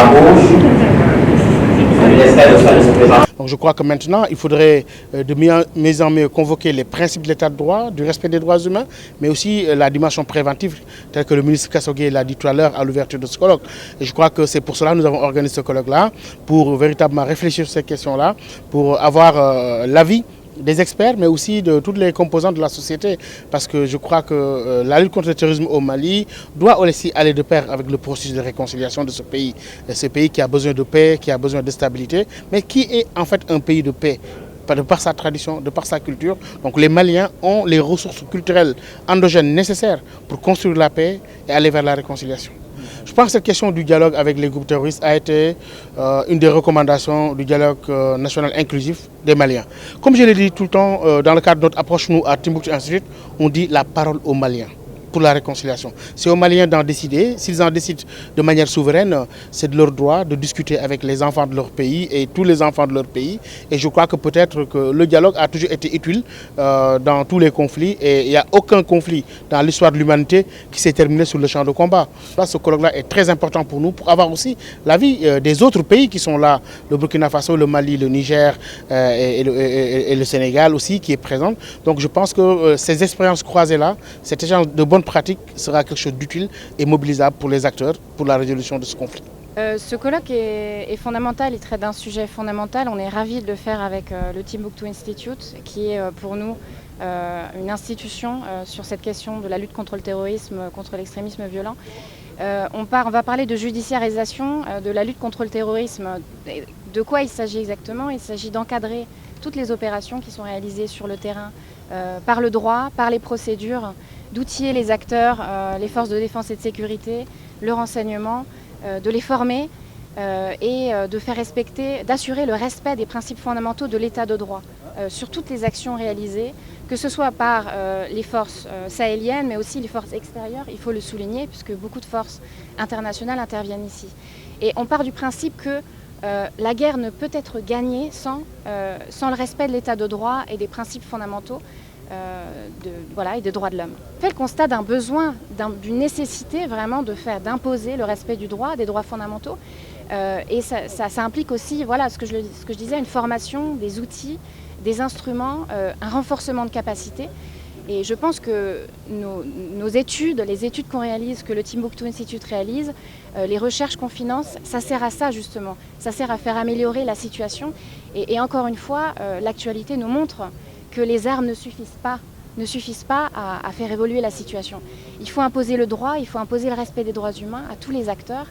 ma gauche. Donc je crois que maintenant, il faudrait de mieux en mieux convoquer les principes de l'état de droit, du respect des droits humains, mais aussi la dimension préventive, telle que le ministre Kassogué l'a dit tout à l'heure à l'ouverture de ce colloque. Et je crois que c'est pour cela que nous avons organisé ce colloque-là, pour véritablement réfléchir sur ces questions-là, pour avoir l'avis des experts, mais aussi de toutes les composantes de la société, parce que je crois que la lutte contre le terrorisme au Mali doit aussi aller de pair avec le processus de réconciliation de ce pays qui a besoin de paix, qui a besoin de stabilité, mais qui est en fait un pays de paix, de par sa tradition, de par sa culture. Donc les Maliens ont les ressources culturelles endogènes nécessaires pour construire la paix et aller vers la réconciliation. Je pense que cette question du dialogue avec les groupes terroristes a été une des recommandations du dialogue national inclusif des Maliens. Comme je l'ai dit tout le temps, dans le cadre de notre approche, nous, à Timbuktu Institute, on dit la parole aux Maliens pour la réconciliation. C'est aux Maliens d'en décider. S'ils en décident de manière souveraine, c'est de leur droit de discuter avec les enfants de leur pays et tous les enfants de leur pays. Et je crois que peut-être que le dialogue a toujours été utile dans tous les conflits. Et il n'y a aucun conflit dans l'histoire de l'humanité qui s'est terminé sur le champ de combat. Là, ce colloque-là est très important pour nous, pour avoir aussi l'avis des autres pays qui sont là, le Burkina Faso, le Mali, le Niger et le Sénégal aussi qui est présent. Donc je pense que ces expériences croisées-là, cet échange de bonnes pratique sera quelque chose d'utile et mobilisable pour les acteurs pour la résolution de ce conflit. Ce colloque est fondamental, il traite d'un sujet fondamental. On est ravis de le faire avec le Timbuktu Institute, qui est pour nous une institution sur cette question de la lutte contre le terrorisme, contre l'extrémisme violent. On va parler de judiciarisation de la lutte contre le terrorisme. De quoi il s'agit exactement? Il s'agit d'encadrer toutes les opérations qui sont réalisées sur le terrain par le droit, par les procédures, d'outiller les acteurs, les forces de défense et de sécurité, le renseignement, de les former et de faire respecter, d'assurer le respect des principes fondamentaux de l'état de droit sur toutes les actions réalisées, que ce soit par les forces sahéliennes, mais aussi les forces extérieures, il faut le souligner, puisque beaucoup de forces internationales interviennent ici. Et on part du principe que la guerre ne peut être gagnée sans le respect de l'état de droit et des principes fondamentaux et des droits de l'homme. On fait le constat d'un besoin, d'une nécessité vraiment d'imposer le respect du droit, des droits fondamentaux. Et ça implique aussi, ce que je disais, une formation, des outils, des instruments, un renforcement de capacité. Et je pense que nos études, les études qu'on réalise, que le Timbuktu Institute réalise, les recherches qu'on finance, ça sert à ça justement. Ça sert à faire améliorer la situation. Et encore une fois, l'actualité nous montre que les armes ne suffisent pas à faire évoluer la situation. Il faut imposer le droit, il faut imposer le respect des droits humains à tous les acteurs,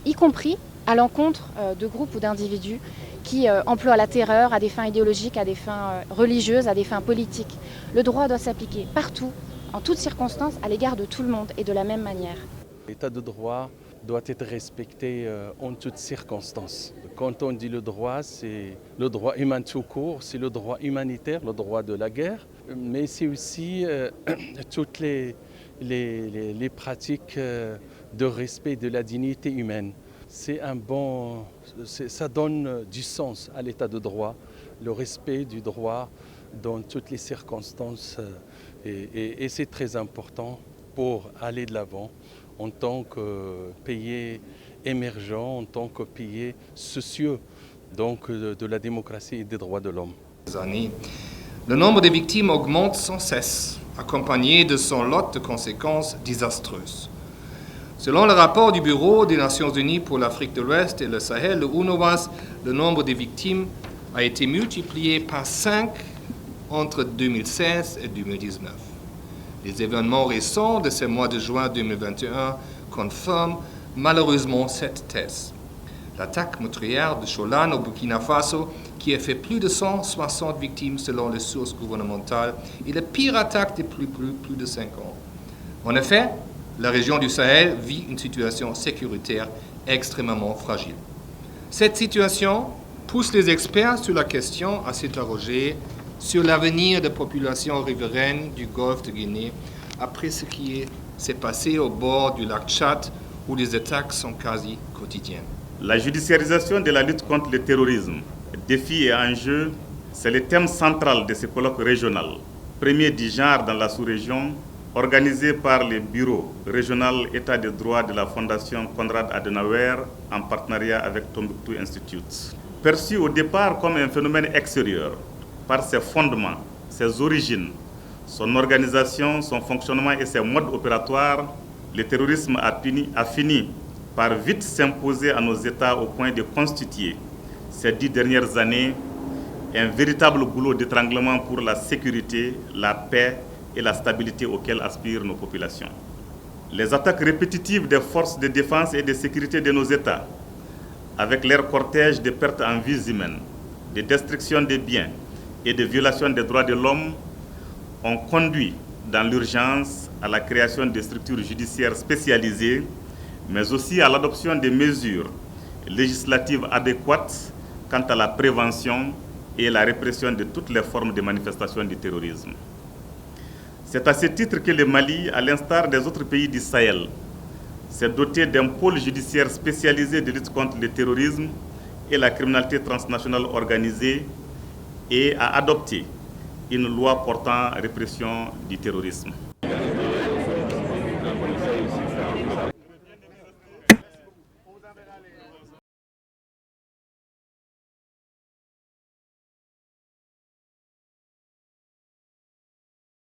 y compris à l'encontre de groupes ou d'individus qui emploient la terreur à des fins idéologiques, à des fins religieuses, à des fins politiques. Le droit doit s'appliquer partout, en toutes circonstances, à l'égard de tout le monde et de la même manière. L'état de droit doit être respecté en toutes circonstances. Quand on dit le droit, c'est le droit humain tout court, c'est le droit humanitaire, le droit de la guerre, mais c'est aussi toutes les pratiques de respect de la dignité humaine. Ça donne du sens à l'état de droit, le respect du droit dans toutes les circonstances et c'est très important pour aller de l'avant en tant que pays émergent, en tant que pays soucieux donc, de la démocratie et des droits de l'homme. Le nombre de victimes augmente sans cesse, accompagné de son lot de conséquences désastreuses. Selon le rapport du Bureau des Nations Unies pour l'Afrique de l'Ouest et le Sahel, le UNOWAS, le nombre de victimes a été multiplié par 5 entre 2016 et 2019. Les événements récents de ce mois de juin 2021 confirment malheureusement cette thèse. L'attaque meurtrière de Cholan au Burkina Faso, qui a fait plus de 160 victimes selon les sources gouvernementales, est la pire attaque depuis plus de 5 ans. En effet, la région du Sahel vit une situation sécuritaire extrêmement fragile. Cette situation pousse les experts sur la question à s'interroger sur l'avenir des populations riveraines du golfe de Guinée après ce qui s'est passé au bord du lac Tchad où les attaques sont quasi quotidiennes. La judiciarisation de la lutte contre le terrorisme, défis et enjeux, c'est le thème central de ce colloque régional, premier du genre dans la sous-région, organisé par le Bureau régional État de droit de la Fondation Konrad Adenauer en partenariat avec Tombouctou Institute. Perçu au départ comme un phénomène extérieur, par ses fondements, ses origines, son organisation, son fonctionnement et ses modes opératoires, le terrorisme a fini par vite s'imposer à nos États au point de constituer, ces 10 dernières années, un véritable goulot d'étranglement pour la sécurité, la paix et la stabilité auxquelles aspirent nos populations. Les attaques répétitives des forces de défense et de sécurité de nos États, avec leur cortège de pertes en vies humaines, de destruction des biens et de violations des droits de l'homme, ont conduit dans l'urgence à la création de structures judiciaires spécialisées, mais aussi à l'adoption de mesures législatives adéquates quant à la prévention et la répression de toutes les formes de manifestation du terrorisme. C'est à ce titre que le Mali, à l'instar des autres pays du Sahel, s'est doté d'un pôle judiciaire spécialisé de lutte contre le terrorisme et la criminalité transnationale organisée et a adopté une loi portant répression du terrorisme.